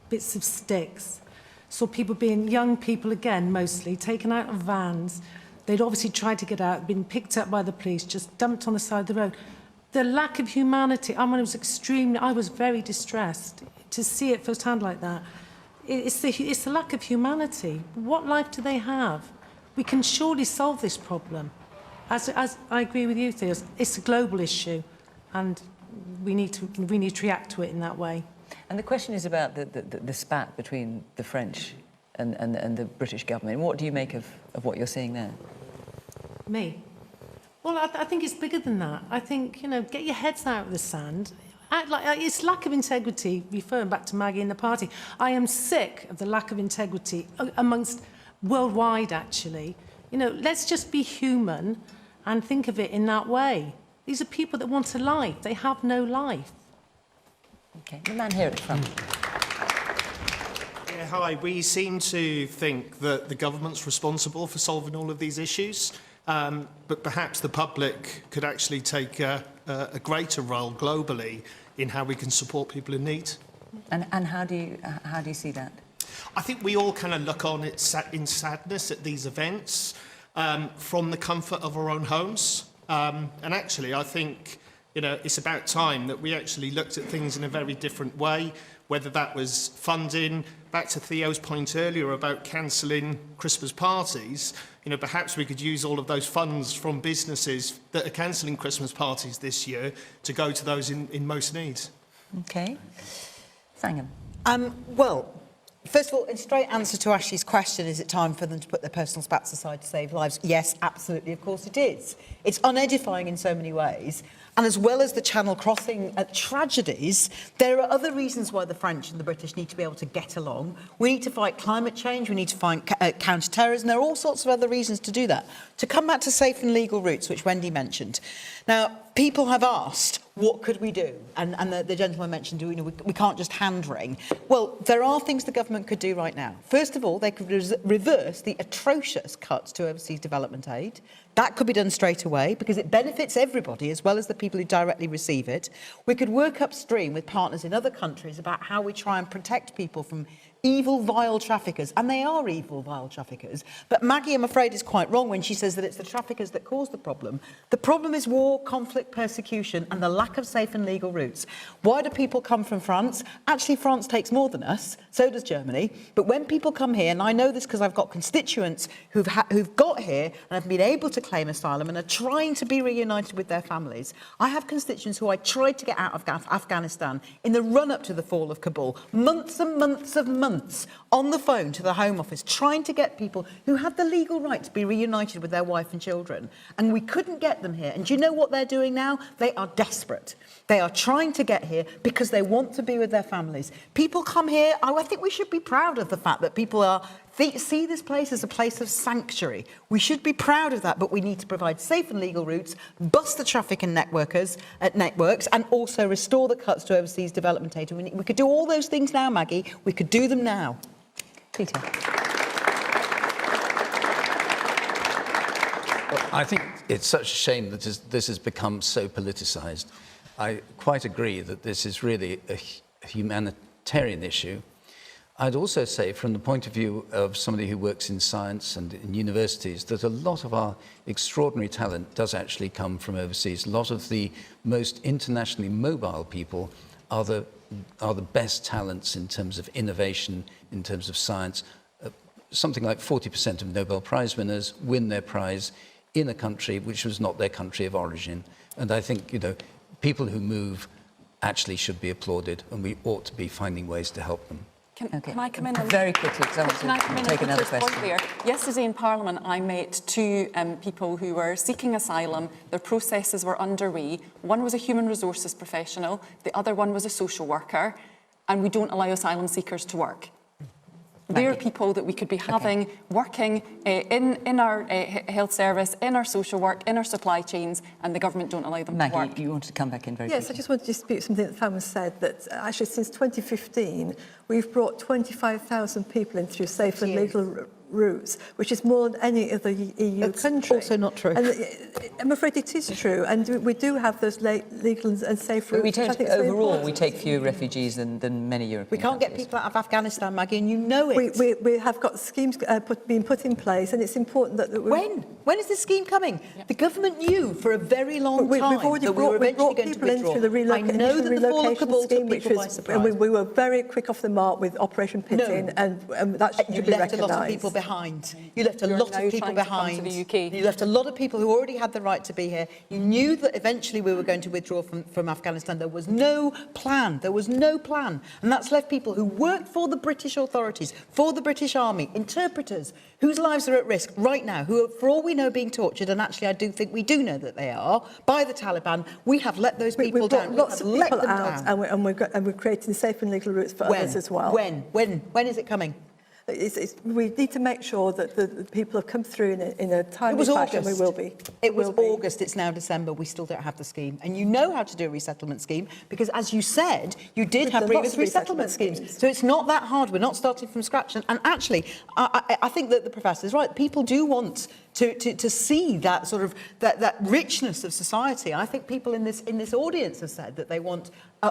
bits of sticks. Saw people being, young people again mostly, taken out of vans. They'd obviously tried to get out, been picked up by the police, just dumped on the side of the road. The lack of humanity, I was very distressed to see it firsthand like that. It's the lack of humanity. What life do they have? We can surely solve this problem. As I agree with you, Theo, it's a global issue, and we need to react to it in that way. And the question is about the spat between the French and the British government. What do you make of what you're seeing there? Me? Well, I think it's bigger than that. I think, get your heads out of the sand. Act like, it's lack of integrity, referring back to Maggie and the party. I am sick of the lack of integrity amongst worldwide, actually. Let's just be human and think of it in that way. These are people that want a life. They have no life. Okay, the man here at the front. Yeah, hi. We seem to think that the government's responsible for solving all of these issues, but perhaps the public could actually take a greater role globally in how we can support people in need. And how do you see that? I think we all kind of look on in sadness at these events from the comfort of our own homes. And actually, I think it's about time that we actually looked at things in a very different way, whether that was funding. Back to Theo's point earlier about cancelling Christmas parties, perhaps we could use all of those funds from businesses that are cancelling Christmas parties this year to go to those in most need. Okay. Sangham. Well, first of all, in straight answer to Ashley's question, is it time for them to put their personal spats aside to save lives? Yes, absolutely, of course it is. It's unedifying in so many ways. And as well as the Channel crossing tragedies, there are other reasons why the French and the British need to be able to get along. We need to fight climate change, we need to fight counter-terrorism. There are all sorts of other reasons to do that. To come back to safe and legal routes, which Wendy mentioned. Now, people have asked, what could we do? And the gentleman mentioned, we can't just hand-wring. Well, there are things the government could do right now. First of all, they could reverse the atrocious cuts to overseas development aid. That could be done straight away because it benefits everybody as well as the people who directly receive it. We could work upstream with partners in other countries about how we try and protect people from evil, vile traffickers. And they are evil, vile traffickers. But Maggie, I'm afraid, is quite wrong when she says that it's the traffickers that cause the problem. The problem is war, conflict, persecution, and the lack of safe and legal routes. Why do people come from France? Actually, France takes more than us. So does Germany. But when people come here, and I know this because I've got constituents who've got here and have been able to claim asylum and are trying to be reunited with their families. I have constituents who I tried to get out of Afghanistan in the run-up to the fall of Kabul. Months and months of months on the phone to the Home Office trying to get people who had the legal right to be reunited with their wife and children. And we couldn't get them here. And do you know what they're doing now? They are desperate. They are trying to get here because they want to be with their families. People come here. I think we should be proud of the fact that people see this place as a place of sanctuary. We should be proud of that, but we need to provide safe and legal routes, bust the traffic and networks, and also restore the cuts to overseas development aid. We could do all those things now, Maggie. We could do them now. Peter. Well, I think it's such a shame that this has become so politicised. I quite agree that this is really a humanitarian issue. I'd also say, from the point of view of somebody who works in science and in universities, that a lot of our extraordinary talent does actually come from overseas. A lot of the most internationally mobile people are the best talents in terms of innovation, in terms of science. Something like 40% of Nobel Prize winners win their prize in a country which was not their country of origin. And I think, you know, people who move actually should be applauded, and we ought to be finding ways to help them. Can I come in? Very quickly, because I want to take another question. There? Yesterday in Parliament, I met two people who were seeking asylum. Their processes were underway. One was a human resources professional, the other one was a social worker, and we don't allow asylum seekers to work. They're people that we could be having working in our health service, in our social work, in our supply chains, and the government don't allow them to work. Maggie, you wanted to come back in very quickly. Yes, I just wanted to dispute something that Fiona said, that actually since 2015, we've brought 25,000 people in through safe and legal routes, which is more than any other EU country. Also not true. And I'm afraid it is true, and we do have those legal and safe routes. We tend to, overall, we take fewer refugees than many European We can't get people out of Afghanistan, Maggie, and you know it. We have got schemes being put in place, and it's important that... When is this scheme coming? The government knew for a very long time we've already that we were eventually brought going to people in withdraw. through the relocation scheme, which was, and we were very quick off the mark with Operation Pit-In, and that should be recognised. You left a lot of people behind. You left a lot of people behind. You left a lot of people who already had the right to be here. You knew that eventually we were going to withdraw from Afghanistan. There was no plan. There was no plan. And that's left people who worked for the British authorities, for the British Army, interpreters, whose lives are at risk right now, who are, for all we know, being tortured, and actually I do think we do know that they are, by the Taliban. We have let those people down. We've lots of people out, and we're creating safe and legal routes for others as well. When is it coming? We need to make sure that the people have come through in a timely fashion. August. We will be. It was August, it's now December, we still don't have the scheme. And you know how to do a resettlement scheme, because as you said, you did have previous resettlement schemes. So it's not that hard, we're not starting from scratch. And actually, I think that the professor is right. People do want to see that sort of, that richness of society. I think people in this audience have said that they want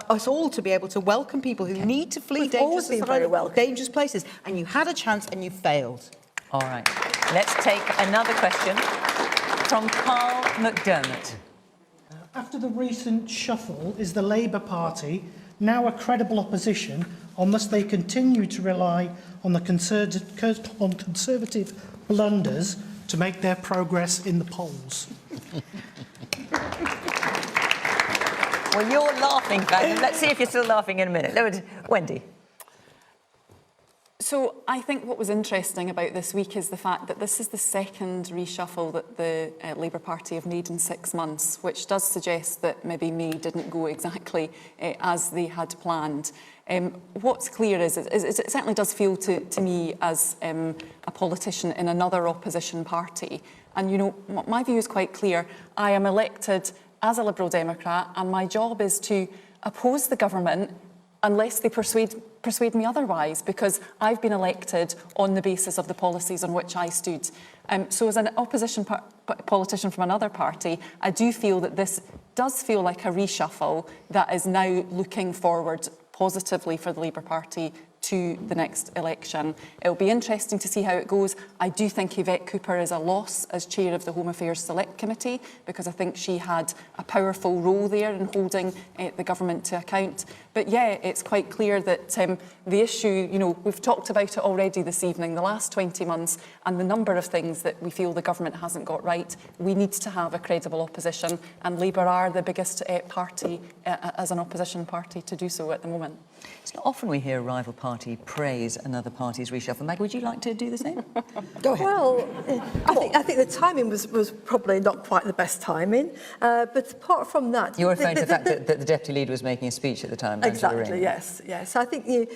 us all to be able to welcome people who need to flee dangerous places. And you had a chance and you failed. All right. Let's take another question from Carl McDermott. After the recent shuffle, is the Labour Party now a credible opposition, or must they continue to rely on the conservative blunders to make their progress in the polls? Well, you're laughing, Fagin. Let's see if you're still laughing in a minute. Wendy. So I think what was interesting about this week is the fact that this is the second reshuffle that the Labour Party have made in 6 months, which does suggest that maybe May didn't go exactly as they had planned. What's clear is it certainly does feel to me as a politician in another opposition party. And, you know, my view is quite clear. I am elected as a Liberal Democrat, and my job is to oppose the government unless they persuade me otherwise, because I've been elected on the basis of the policies on which I stood. So as an opposition politician from another party, I do feel that this does feel like a reshuffle that is now looking forward positively for the Labour Party to the next election. It'll be interesting to see how it goes. I do think Yvette Cooper is a loss as chair of the Home Affairs Select Committee, because I think she had a powerful role there in holding the government to account. But yeah, it's quite clear that the issue, you know, we've talked about it already this evening, the last 20 months, and the number of things that we feel the government hasn't got right. We need to have a credible opposition, and Labour are the biggest party as an opposition party to do so at the moment. It's not often we hear a rival party praise another party's reshuffle. Meg, would you like to do the same? Go ahead. Well, I think the timing was probably not quite the best timing. But apart from that... You're referring to the fact that the Deputy Leader was making a speech at the time. Exactly, yes. I think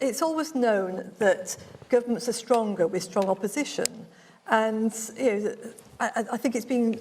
it's always known that governments are stronger with strong opposition. And I think it's been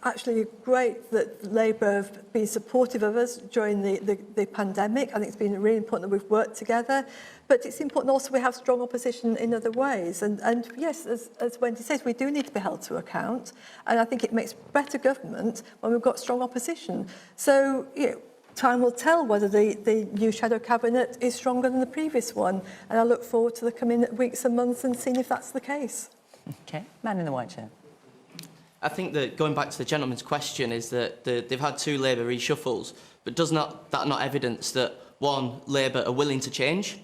actually great that Labour have been supportive of us during the pandemic. I think it's been really important that we've worked together. But it's important also we have strong opposition in other ways. And yes, as Wendy says, we do need to be held to account. And I think it makes better government when we've got strong opposition. So, you know, time will tell whether the new shadow cabinet is stronger than the previous one. And I look forward to the coming weeks and months and seeing if that's the case. Okay, man in the white chair. I think that going back to the gentleman's question is that they've had 2 Labour reshuffles, but does that not evidence that, one, Labour are willing to change,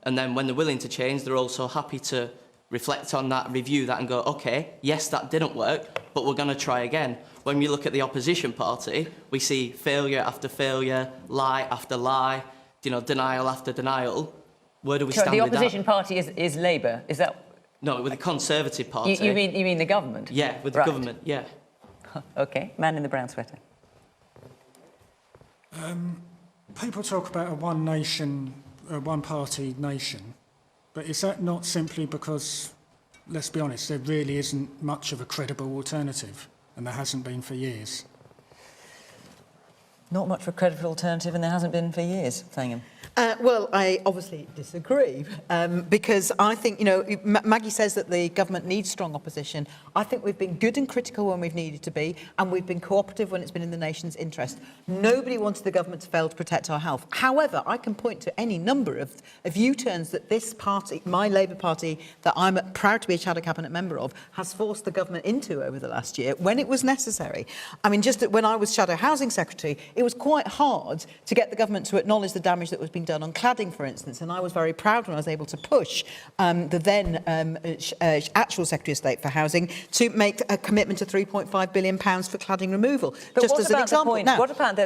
and then when they're willing to change, they're also happy to reflect on that, review that and go, OK, yes, that didn't work, but we're going to try again. When we look at the opposition party, we see failure after failure, lie after lie, you know, denial after denial. Where do we stand with that? The opposition party is Labour, is that... No, with the Conservative Party. You mean the government? Yeah, with the government, yeah. OK, man in the brown sweater. People talk about a one-party nation, but is that not simply because, let's be honest, there really isn't much of a credible alternative, and there hasn't been for years? Not much of a credible alternative, and there hasn't been for years, Thangham. Well, I obviously disagree because I think, you know, Maggie says that the government needs strong opposition. I think we've been good and critical when we've needed to be, and we've been cooperative when it's been in the nation's interest. Nobody wanted the government to fail to protect our health. However, I can point to any number of U-turns that this party, my Labour Party, that I'm proud to be a shadow cabinet member of, has forced the government into over the last year when it was necessary. I mean, just when I was shadow housing secretary, it was quite hard to get the government to acknowledge the damage that was being done on cladding, for instance, and I was very proud when I was able to push the then actual Secretary of State for Housing to make a commitment of £3.5 billion for cladding removal. But just what as about an example. the point? Now, what about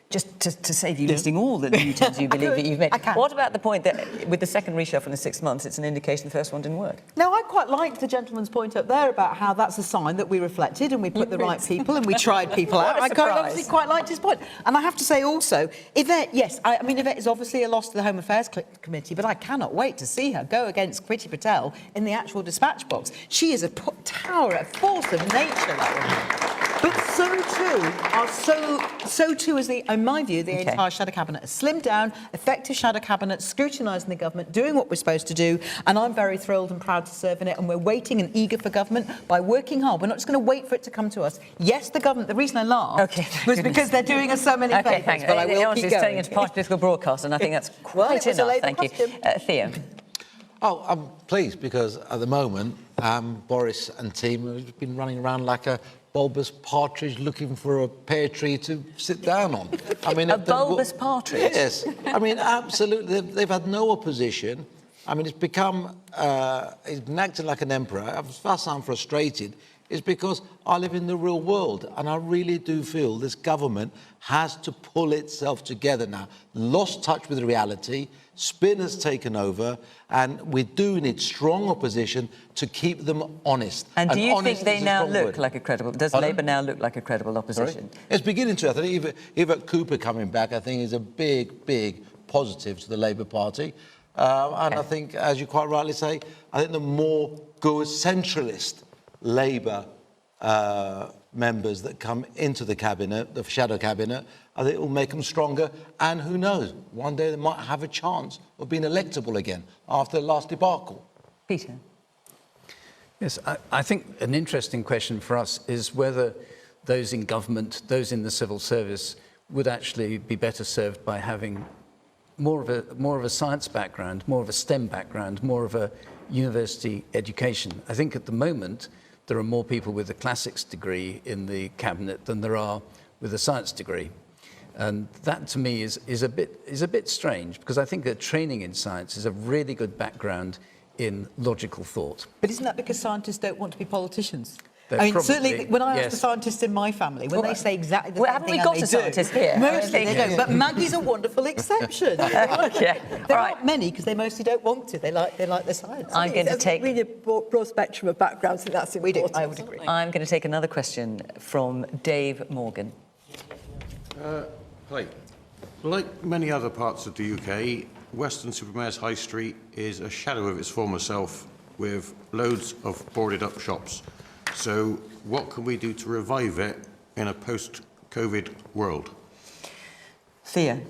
just to save you listing all the U-turns you believe that you've made? What about the point that with the second reshuffle in 6 months, it's an indication the first one didn't work? No, I quite liked the gentleman's point up there about how that's a sign that we reflected and we put the right people and we tried people out. I obviously quite liked his point. And I have to say also, Yvette, yes, I mean, Yvette is obviously a loss to the Home Affairs Committee, but I cannot wait to see her go against Priti Patel in the actual dispatch box. She is a tower, a force of nature, that woman. But so too is in my view, the entire shadow cabinet. A slimmed down, effective shadow cabinet, scrutinising the government, doing what we're supposed to do, and I'm very thrilled and proud to serve in it, and we're waiting and eager for government by working hard. We're not just going to wait for it to come to us. Yes, the government, the reason I laughed was because they're doing us so many favours, but I will keep going. Saying it's part of political broadcast, and I think that's quite enough. Thank you. Theo. Oh, I'm pleased because at the moment, Boris and team have been running around like a bulbous partridge looking for a pear tree to sit down on. I mean, a bulbous partridge? Yes. I mean, absolutely. They've had no opposition. I mean, it's become, it's been acting like an emperor. As far as I'm frustrated, is because I live in the real world, and I really do feel this government has to pull itself together now. Lost touch with reality, spin has taken over, and we do need strong opposition to keep them honest. And do you think they now look like a credible... Does Labour now look like a credible opposition? Sorry? It's beginning to. I think Yvette Cooper coming back, I think, is a big, big positive to the Labour Party. And I think, as you quite rightly say, I think the more good centralist Labour members that come into the cabinet, the shadow cabinet, I think it will make them stronger. And who knows, one day they might have a chance of being electable again after the last debacle. Peter. Yes, I think an interesting question for us is whether those in government, those in the civil service, would actually be better served by having more of a science background, more of a STEM background, more of a university education. I think at the moment there are more people with a classics degree in the cabinet than there are with a science degree. And that to me is a bit strange, because I think that training in science is a really good background in logical thought. But isn't that because scientists don't want to be politicians? They're I mean, probably, certainly, when I ask yes. the scientists in my family, when they say exactly the same thing, haven't we got a scientist here? Mostly they don't, but Maggie's a wonderful exception. Okay. There aren't many, because they mostly don't want to. They like the science. I'm going to take... Really broad spectrum of backgrounds, so that's important. I would agree. I'm going to take another question from Dave Morgan. Hi. Like many other parts of the UK, Weston-super-Mare's High Street is a shadow of its former self, with loads of boarded up shops. So what can we do to revive it in a post-COVID world? Thea.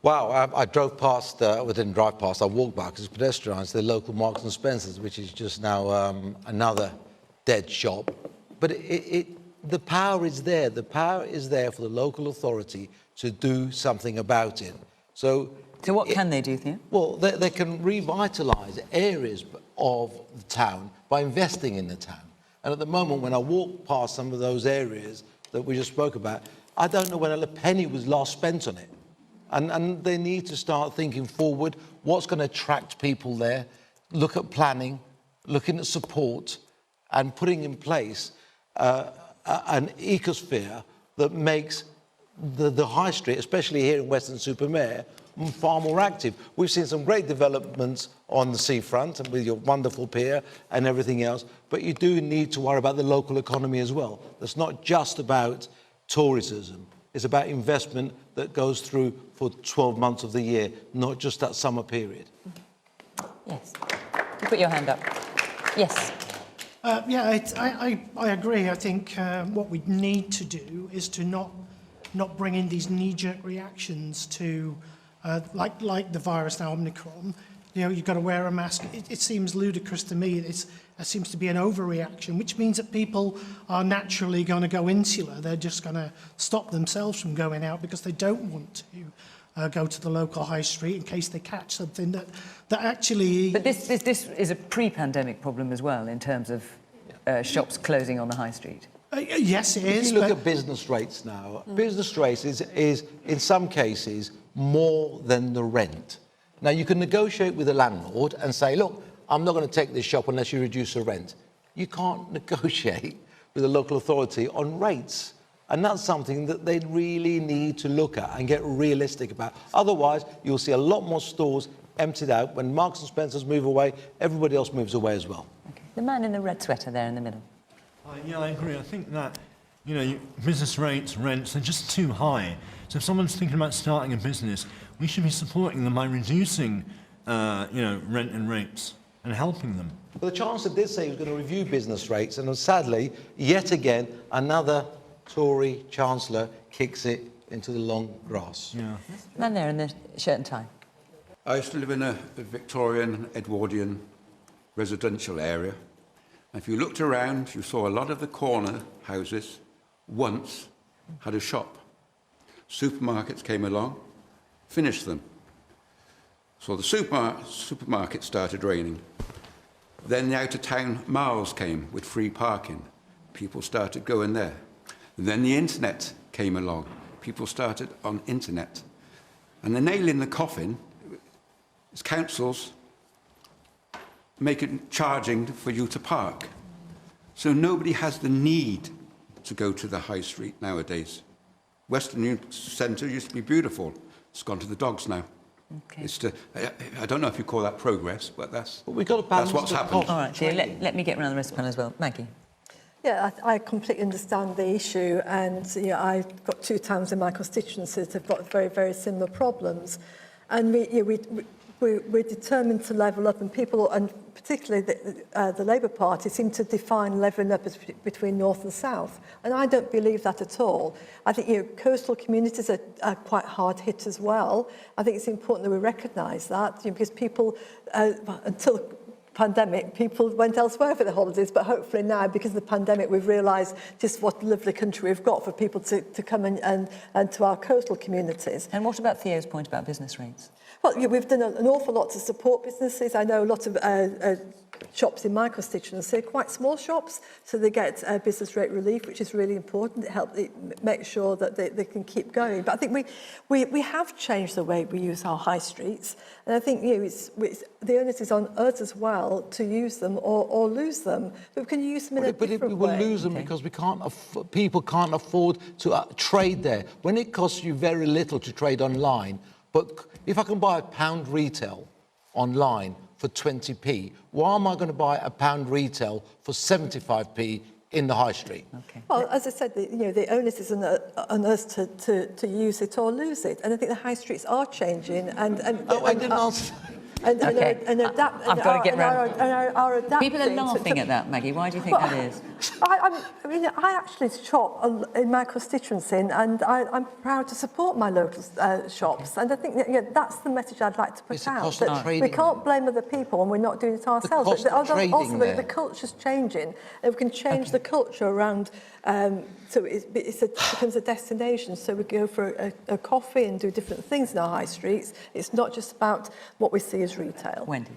Wow, I drove past, well, I didn't drive past, I walked back as pedestrians to the local Marks and Spencer's, which is just now another dead shop. But the power is there. The power is there for the local authority to do something about it. So what can they do, Thea? Well, they can revitalise areas of the town by investing in the town. And at the moment, when I walk past some of those areas that we just spoke about, I don't know when a penny was last spent on it. And they need to start thinking forward, what's going to attract people there, look at planning, looking at support, and putting in place an ecosphere that makes the high street, especially here in Weston-super-Mare, far more active. We've seen some great developments on the seafront and with your wonderful pier and everything else, but you do need to worry about the local economy as well. It's not just about tourism. It's about investment that goes through for 12 months of the year, not just that summer period. Yes. You put your hand up. Yes. I agree. I think what we need to do is to not bring in these knee-jerk reactions to, like the virus now, Omicron. You know, you've got to wear a mask. It seems ludicrous to me. It seems to be an overreaction, which means that people are naturally going to go insular. They're just going to stop themselves from going out because they don't want to go to the local high street in case they catch something that actually... But this is a pre-pandemic problem as well in terms of shops closing on the high street. Yes, it is. If you look at business rates now, business rates is in some cases more than the rent. Now, you can negotiate with the landlord and say, look, I'm not going to take this shop unless you reduce the rent. You can't negotiate with the local authority on rates. And that's something that they really need to look at and get realistic about. Otherwise, you'll see a lot more stores emptied out. When Marks and Spencer's move away, everybody else moves away as well. Okay. The man in the red sweater there in the middle. Yeah, I agree. I think that, you know, business rates, rents, they're just too high. So if someone's thinking about starting a business, we should be supporting them by reducing, rent and rates and helping them. Well, the Chancellor did say he was going to review business rates, and sadly, yet again, another Tory Chancellor kicks it into the long grass. Yeah. Man there in the shirt and tie. I used to live in a Victorian, Edwardian residential area. If you looked around, you saw a lot of the corner houses once had a shop. Supermarkets came along, finished them. So the supermarket started raining. Then the out-of-town malls came with free parking. People started going there. And then the internet came along. People started on internet. And the nail in the coffin is councils charging for you to park. So nobody has the need to go to the high street nowadays. Western Centre used to be beautiful. It's gone to the dogs now. Okay. I don't know if you call that progress, but that's what's happened. All right, dear, let me get round the rest of the panel as well. Maggie. Yeah, I completely understand the issue, and I've got 2 towns in my constituencies that have got very, very similar problems, and we're determined to level up, and people, and particularly the Labour Party, seem to define levelling up as between north and south, and I don't believe that at all. I think coastal communities are quite hard hit as well. I think it's important that we recognise that, because people, until the pandemic, people went elsewhere for the holidays, but hopefully now, because of the pandemic, we've realised just what a lovely country we've got for people to come and to our coastal communities. And what about Theo's point about business rates? Well, we've done an awful lot to support businesses. I know a lot of shops in my constituency are quite small shops, so they get business rate relief, which is really important. It makes sure that they can keep going. But I think we have changed the way we use our high streets, and I think the onus is on us as well to use them or lose them. But we can use them in a different way. But we will lose them because people can't afford to trade there. When it costs you very little to trade online, but if I can buy £1 retail online for 20p, why am I going to buy £1 retail for 75p in the high street? Okay. Well, as I said, the onus is on us to use it or lose it. And I think the high streets are changing. I didn't answer. and I've got to get round. Are adapting. People are laughing at that, Maggie. Why do you think that is? I actually shop in my constituency, and I'm proud to support my local shops. And I think that's the message I'd like to put out. That we can't blame other people when we're not doing it ourselves. But also, the culture's changing, and we can change the culture around. So it becomes a destination. So we go for a coffee and do different things in our high streets. It's not just about what we see as retail. Wendy.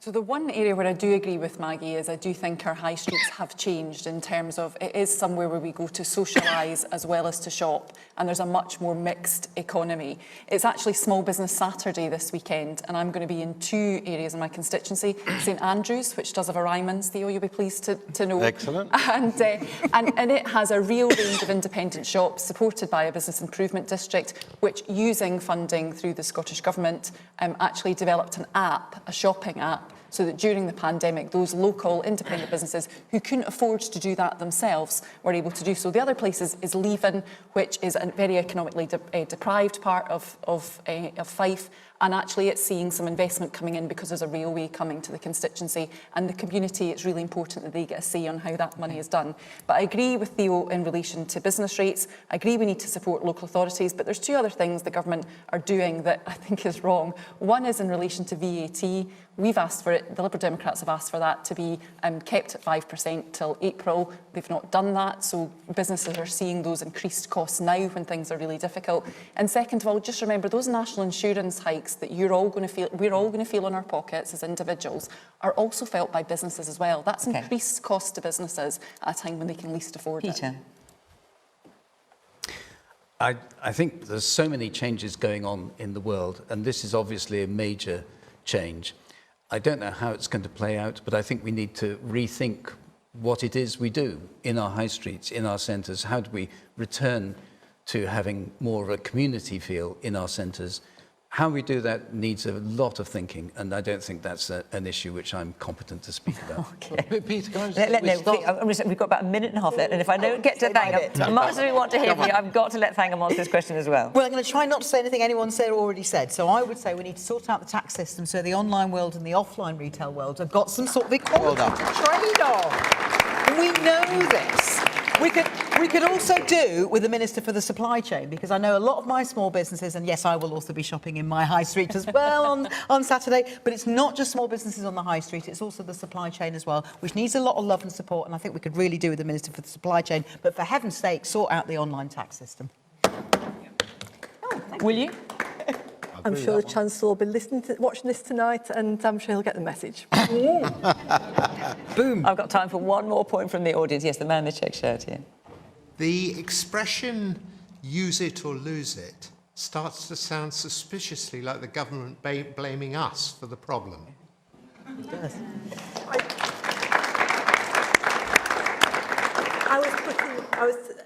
So the one area where I do agree with Maggie is I do think our high streets have changed in terms of it is somewhere where we go to socialise as well as to shop, and there's a much more mixed economy. It's actually Small Business Saturday this weekend, and I'm going to be in 2 areas in my constituency. St Andrews, which does have a Ryman's, Theo, you'll be pleased to know. Excellent. And it has a real range of independent shops supported by a business improvement district, which, using funding through the Scottish Government, actually developed an app, a shopping app, so that during the pandemic, those local independent businesses who couldn't afford to do that themselves were able to do so. The other place is Leven, which is a very economically deprived part of Fife, and actually it's seeing some investment coming in because there's a railway coming to the constituency, and the community, it's really important that they get a say on how that money is done. But I agree with Theo in relation to business rates. I agree we need to support local authorities, but there's 2 other things the government are doing that I think is wrong. One is in relation to VAT. We've asked for it, the Liberal Democrats have asked for that to be kept at 5% till April. They've not done that, so businesses are seeing those increased costs now when things are really difficult. And second of all, just remember those national insurance hikes that we're all going to feel in our pockets as individuals are also felt by businesses as well. That's increased cost to businesses at a time when they can least afford Peter. it. I think there's so many changes going on in the world, and this is obviously a major change. I don't know how it's going to play out, but I think we need to rethink what it is we do in our high streets, in our centres. How do we return to having more of a community feel in our centres? How we do that needs a lot of thinking, and I don't think that's an issue which I'm competent to speak about. Okay. Peter, can I just we've got about a minute and a half left, and if I don't get to Thangam, as much as we want to hear from you, I've got to let Thangam answer this question as well. Well, I'm going to try not to say anything anyone said or already said. So I would say we need to sort out the tax system so the online world and the offline retail world have got some sort of equality to trade on. We know this. We could also do with the Minister for the Supply Chain, because I know a lot of my small businesses, and yes, I will also be shopping in my high street as well on Saturday, but it's not just small businesses on the high street, it's also the supply chain as well, which needs a lot of love and support, and I think we could really do with the Minister for the Supply Chain. But for heaven's sake, sort out the online tax system. Will you? I'm sure the Chancellor will be watching this tonight, and I'm sure he'll get the message. Boom. I've got time for one more point from the audience. Yes, the man in the check shirt here. The expression "use it or lose it" starts to sound suspiciously like the government blaming us for the problem. It does.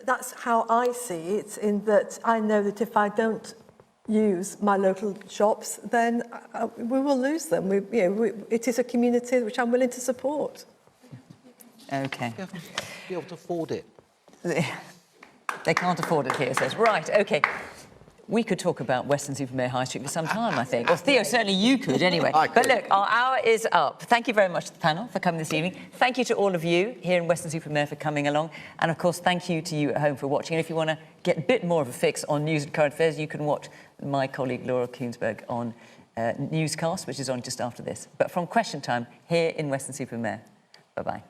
That's how I see it, in that I know that if I don't use my local shops, then we will lose them. It is a community which I'm willing to support. Okay. Be able to afford it. They can't afford it here, says. Right, okay. We could talk about Weston-super-Mare High Street for some time, I think. Well, Theo, certainly you could, anyway. But look, our hour is up. Thank you very much to the panel for coming this evening. Thank you to all of you here in Weston-super-Mare for coming along. And, of course, thank you to you at home for watching. And if you want to get a bit more of a fix on news and current affairs, you can watch my colleague Laura Koonsberg on Newscast, which is on just after this. But from Question Time, here in Weston-super-Mare. Bye-bye.